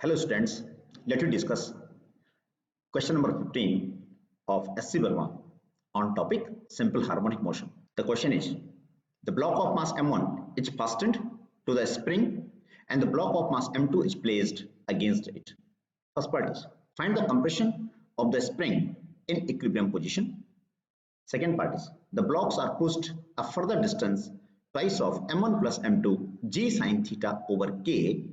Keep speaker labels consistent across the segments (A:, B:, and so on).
A: Hello students, let us discuss question number 15 of SC Verma on topic simple harmonic motion. The question is, the block of mass m1 is fastened to the spring and the block of mass m2 is placed against it. First part is, find the compression of the spring in equilibrium position. Second part is, the blocks are pushed a further distance twice of m1 plus m2 g sin theta over k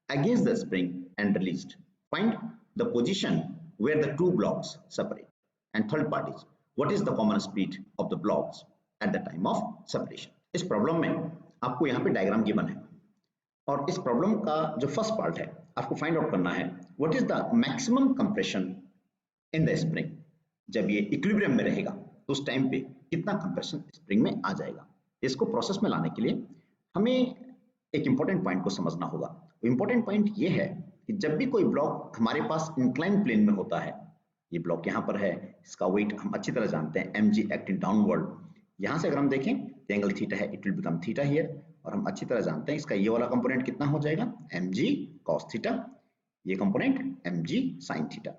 A: against the spring and released. Find the position where the two blocks separate. And third part is, what is the common speed of the blocks at the time of separation. इस problem में आपको यहाँ पे diagram given है और इस problem का जो फर्स्ट पार्ट है आपको फाइंड आउट करना है what is the maximum compression in the spring. जब ये इक्विलिब्रियम में रहेगा तो उस टाइम पे कितना कंप्रेशन स्प्रिंग में आ जाएगा. इसको प्रोसेस में लाने के लिए हमें एक इंपॉर्टेंट पॉइंट को समझना होगा. इंपॉर्टेंट पॉइंट ये है कि जब भी कोई ब्लॉक हमारे पास इंक्लाइन प्लेन में होता है, ये ब्लॉक यहाँ पर है, इसका वेट हम अच्छी तरह जानते हैं mg एक्टिंग डाउनवर्ड. यहाँ से अगर हम देखें तो एंगल थीटा है, it will become theta here, और हम अच्छी तरह जानते हैं इसका ये वाला कंपोनेंट कितना हो जाएगा mg cos थीटा, ये कंपोनेंट mg sin थीटा.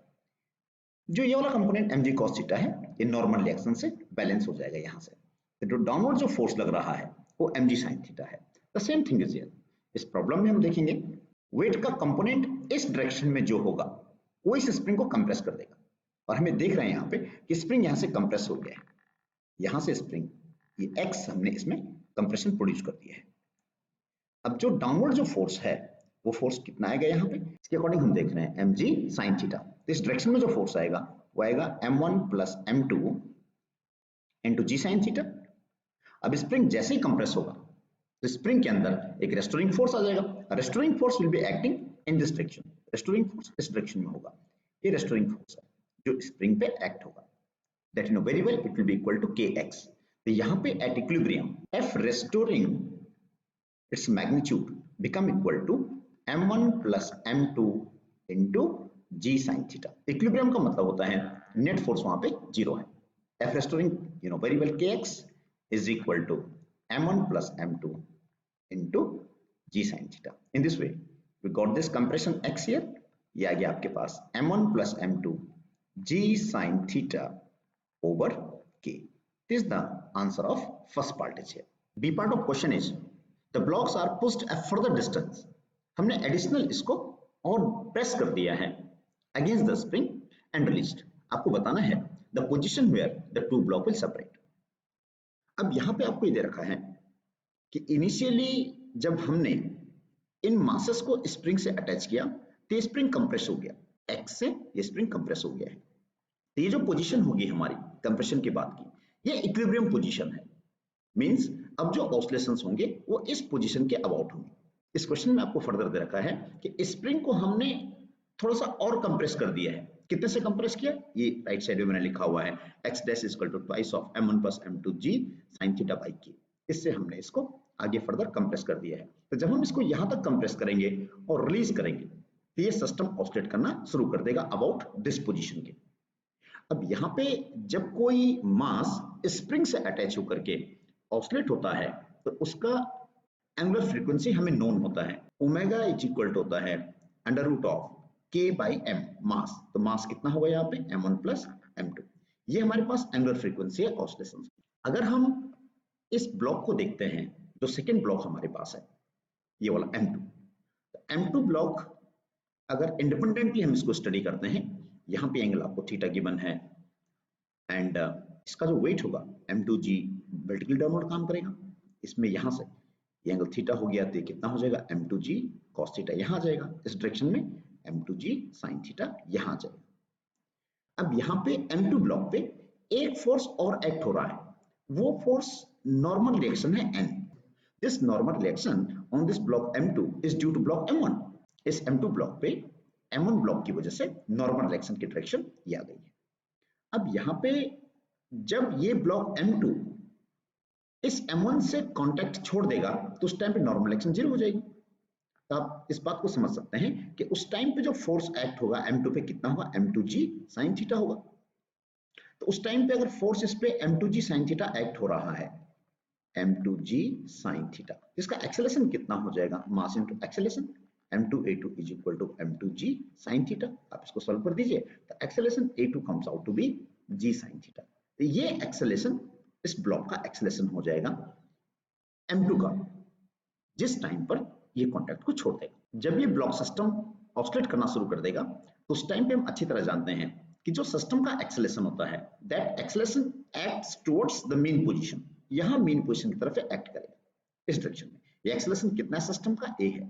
A: जो ये वाला कंपोनेंट mg cos थीटा है ये नॉर्मल रिएक्शन से बैलेंस हो जाएगा. यहाँ से तो जो डाउनवर्ड जो फोर्स लग रहा है वो mg sin थीटा है. The same thing is here. इस प्रॉब्लम में हम देखेंगे वेट का कंपोनेंट इस डायरेक्शन में जो होगा वो इस स्प्रिंग को कंप्रेस कर देगा, और हमें देख रहे हैं यहाँ पे कि स्प्रिंग यहाँ से कंप्रेस हो गया है. यहाँ से स्प्रिंग ये x हमने इसमें कंप्रेशन प्रोड्यूस कर दिया है. अब जो डाउनवर्ड जो फोर्स है वो फोर्स कितना आएगा यहाँ पे, इसके अकॉर्डिंग हम देख रहे हैं mg sin थीटा. तो इस डायरेक्शन में जो फोर्स आएगा वो आएगा m1 प्लस m2 इंटू जी साइन थीटा. अब स्प्रिंग जैसे ही कंप्रेस होगा तो स्प्रिंग के अंदर एक रेस्टोरिंग फोर्स आ जाएगा. Restoring force will be acting in this direction. Restoring force इस डायरेक्शन में होगा. ये रेस्टोरिंग फोर्स है जो स्प्रिंग पे एक्ट होगा. That you know very well, it will be equal to kx. तो यहाँ पे at equilibrium f restoring its magnitude become equal to m1 plus m2 into g sin theta. Equilibrium का मतलब होता है नेट फोर्स वहां पे जीरो है. f restoring you know very well kx is equal to m1 plus m2 into g sin theta. In this way we got this compression x here. ये आ गया आपके पास m1 plus m2 g sin theta over k. This is the answer of first part is here. B part of question is, the blocks are pushed a further distance. हमने additional इसको और press कर दिया है against the spring and released. आपको बताना है the position where the two block will separate. अब यहाँ पे आपको ये दे रखा है कि इनिशियली जब हमने इन मासेस को स्प्रिंग से अटैच किया तो स्प्रिंग कंप्रेस हो गया, x से ये स्प्रिंग कंप्रेस हो गया है. तो ये जो पोजीशन होगी हमारी कंप्रेशन के बाद की, ये इक्विलिब्रियम पोजीशन है. मींस अब जो ऑसिलेशंस होंगे वो इस पोजीशन के अबाउट होंगे. इस क्वेश्चन में आपको फर्दर दे रखा है कि स्प्रिंग को हमने थोड़ा सा और कंप्रेस कर दिया है. कितने से कंप्रेस किया, ये राइट साइड में मैंने लिखा हुआ है x dash equal to twice of m1 plus m2 g sin theta by k. इससे हमने इसको आगे फर्दर कंप्रेस कर दिया है. तो जब हम इसको यहां तक कंप्रेस करेंगे और रिलीज करेंगे तो ये सिस्टम ऑसिलेट करना शुरू कर देगा अबाउट दिस पोजीशन के. अब यहाँ पे जब कोई मास स्प्रिंग से अटैच होकर के ऑसिलेट होता है तो उसका एंगुलर फ्रीक्वेंसी हमें नोन होता है. ओमेगा इज इक्वल टू होता है under root of k by m mass. तो मास कितना होगा यहाँ पे m1 प्लस m2. ये हमारे पास एंगुलर फ्रीक्वेंसी है ऑसिलेशन. अगर हम इस ब्लॉक को देखते हैं जो सेकेंड ब्लॉक हमारे पास है ये वाला m2. m2 ब्लॉक अगर इंडिपेंडेंटली हम इसको स्टडी करते हैं, यहाँ पे एंगल आपको थीटा गिवन है एंड इसका जो वेट होगा m2g वर्टिकल डाउनवर्ड काम करेगा. इसमें यहाँ से ये एंगल थीटा हो गया तो कितना हो जाएगा m2g cos थीटा यहाँ आ जाएगा. इस डायरेक्शन में m2g sin थीटा यहाँ आ जाएगा. अब यहाँ पे m2 ब्लॉक पे एक फोर्स और एक्ट हो रहा है, वो फोर्स नॉर्मल रिएक्शन है n. This normal reaction on this block m2 is due to block m1. इस m2 ब्लॉक पे m1 ब्लॉक की वजह से नॉर्मल रिएक्शन की डायरेक्शन ये आ गई है. अब यहाँ पे जब ये ब्लॉक m2 इस m1 से कांटेक्ट छोड़ देगा तो उस टाइम पे नॉर्मल रिएक्शन जीरो हो जाएगी. तो आप इस बात को समझ सकते हैं कि उस टाइम पे जो फोर्स एक्ट होगा m2 पे कितना होगा m2g sin थीटा होगा. तो उस टाइम पे अगर फोर्स इस पे m2g sin थीटा एक्ट हो रहा है m2g sin थीटा, इसका एक्सेलरेशन कितना हो जाएगा mass into acceleration. m2 a2 is equal to m2 g sin theta. आप इसको सॉल्व कर दीजिए तो acceleration a2 comes out to be g sin theta. तो ये एक्सेलरेशन, इस ब्लॉक का एक्सेलरेशन हो जाएगा m2 का, जिस टाइम पर ये कॉन्टैक्ट को छोड़ देगा। जब ये ब्लॉक सिस्टम ऑसिलेट करना शुरू कर देगा तो उस टाइम पे हम अच्छी तरह जानते हैं कि जो सिस्टम का एक्सेलरेशन होता है, that acceleration acts towards the mean position, यहाँ मीन पोजीशन की तरफ एक्ट करेगा इस डायरेक्शन में। ये एक्सेलरेशन कितना है सिस्टम का? a है।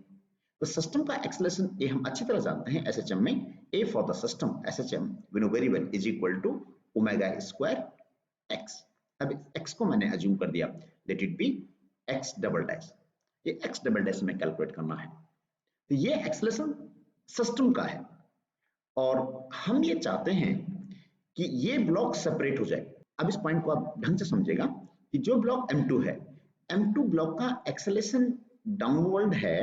A: तो सिस्टम का एक्सेलरेशन a हम अच्छी तरह जानते हैं एसएचएम में, a for the system SHM we know very well is equal to omega square x। अब x को मैंने अज्यूम कर दिया, let it be x double dash, ये x डबल डैश में कैलकुलेट करना है। तो ये एक्सेलरेशन सिस्टम का है और हम ये चाहते हैं कि ये ब्लॉक सेपरेट हो जाए। अब इस पॉइंट को आप ढंग से समझिएगा कि जो ब्लॉक m2 है, m2 ब्लॉक का एक्सेलरेशन डाउनवर्ड है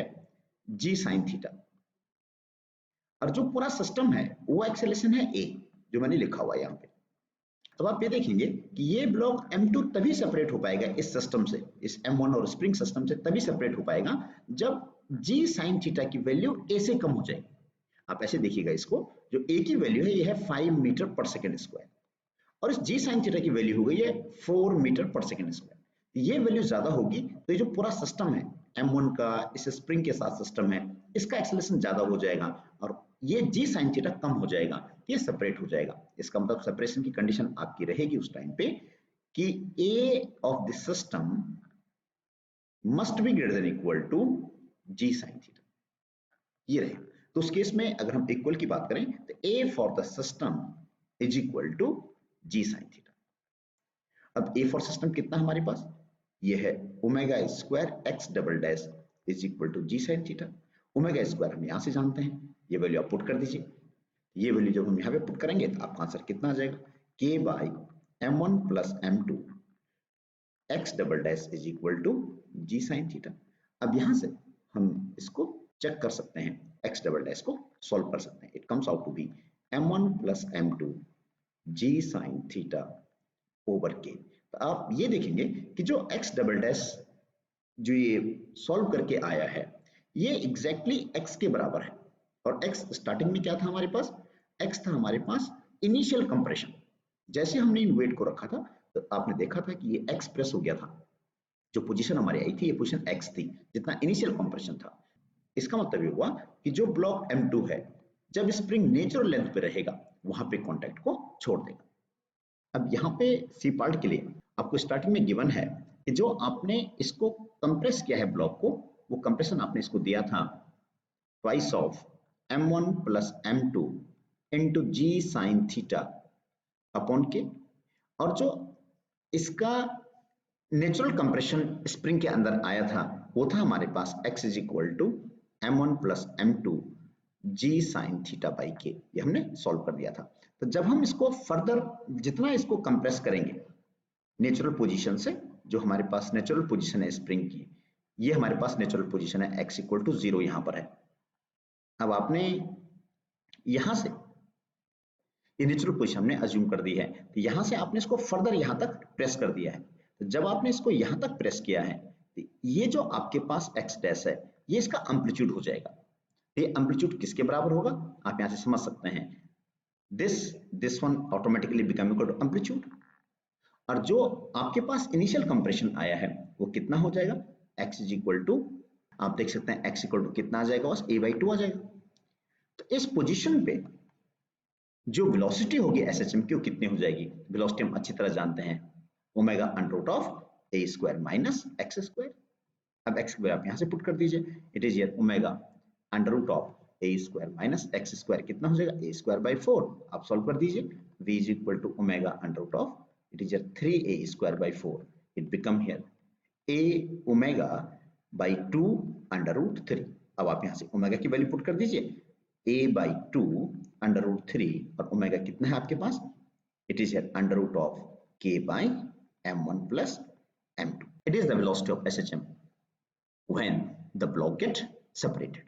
A: g sin थीटा, और जो पूरा सिस्टम है वो एक्सेलरेशन है a, जो मैंने लिखा हुआ है यहाँ पे। तो आप ये देखेंगे कि ये ब्लॉक m2 तभी सेपरेट हो पाएगा इस सिस्टम से, इस m1 और स्प्रिंग सिस्टम से तभी सेपरेट हो पाएगा जब g sin थीटा की वैल्यू a से कम हो जाएगी। आप ऐसे देखिएगा इसको, जो a की वैल्यू है ये है 5 मीटर पर सेकेंड स्क्वायर और इस g sin थीटा की वैल्यू हो गई है 4 मीटर पर सेकेंड स्क्वायर। ये वैल्यू ज्यादा होगी तो ये जो पूरा सिस्टम है m1 का, इस स्प्रिंग के साथ सिस्टम है, इसका एक्सेलरेशन ज्यादा हो जाएगा और ये g sin थीटा कम हो जाएगा, ये सेपरेट हो जाएगा। इसका मतलब सेपरेशन की कंडीशन आपकी रहेगी उस टाइम पे कि a of the system must be greater than equal to g sin theta, ये रहेगा। तो उस केस में अगर हम इक्वल की बात करें तो a for the system is equal to g sin theta. अब a फॉर सिस्टम कितना हमारे पास? ये है omega square x double dash is equal to g sin theta. Omega square हम यहाँ से जानते हैं, ये वैल्यू आप पुट कर दीजिए। ये वैल्यू जब हम यहाँ पे पुट करेंगे तो आपका आंसर कितना आ जाएगा? k by m1 plus m2 x double dash is equal to g sin theta. अब यहाँ से हम इसको चेक कर सकते हैं, x डबल डैश को सॉल्व कर सकते हैं। It comes out to be m1 plus m2 g sin theta over k। तो आप ये देखेंगे कि जो x डबल डैश जो ये सॉल्व करके आया है ये एग्जैक्टली x के बराबर है। और x स्टार्टिंग में क्या था हमारे पास? x था हमारे पास इनिशियल कंप्रेशन। जैसे हमने इन वेट को रखा था तो आपने देखा था कि ये x प्रेस हो गया था, जो पोजीशन हमारी आई थी ये पोजीशन x थी जितना इनिशियल कंप्रेशन था। इसका मतलब ये हुआ कि जो ब्लॉक m2 है जब स्प्रिंग नेचुरल लेंथ पे रहेगा वहां पे कांटेक्ट को छोड़ देगा। अब यहाँ पे सी पार्ट के लिए आपको स्टार्टिंग में गिवन है कि जो आपने इसको कंप्रेस किया है ब्लॉक को, वो कंप्रेशन आपने इसको दिया था twice of m1 plus m2 into g sin theta upon के, और जो इसका नेचुरल कंप्रेशन स्प्रिंग के अंदर आया था वो था हमारे पास x is equal to m1 plus m2 g sin theta by k. ये हमने सॉल्व कर दिया था। तो जब हम इसको फर्दर जितना इसको कंप्रेस करेंगे नेचुरल पोजीशन से, जो हमारे पास नेचुरल पोजीशन है स्प्रिंग की, ये हमारे पास नेचुरल पोजीशन है x इक्वल टू 0 यहाँ पर है। अब आपने यहाँ से ये नेचुरल पोजीशन हमने अज्यूम कर दी है, तो यहाँ से आपने इसको फर्दर यहाँ तक प्रेस कर दिया है। तो जब आपने इसको यहाँ तक प्रेस किया है तो ये जो आपके पास x डैश है ये इसका एम्पलीट्यूड हो जाएगा। ये एम्पलीट्यूड किसके बराबर होगा आप यहाँ से समझ सकते हैं, this one automatically become equal to amplitude। और जो आपके पास इनिशियल कंप्रेशन आया है वो कितना हो जाएगा? x इज इक्वल टू, आप देख सकते हैं x इक्वल टू कितना आ जाएगा? बस a/2 आ जाएगा। तो इस पोजीशन पे जो वेलोसिटी होगी एसएचएम की वो कितनी हो जाएगी? वेलोसिटी हम अच्छी तरह जानते हैं, omega under root of a square minus x square. अब x स्क्वायर आप यहाँ से पुट कर दीजिए, it is here omega under root of a square minus x square कितना हो जाएगा? a square by 4। आप सॉल्व कर दीजिए, v is equal to omega under root of, it is here 3a square by 4, it become here a omega by 2 under root 3। अब आप यहाँ से ओमेगा की वैल्यू पुट कर दीजिए, a बाई 2 अंडर रूट 3 और ओमेगा कितना है आपके पास? It is here under root of k by m1 plus m2। It is the velocity of SHM when the block get separated।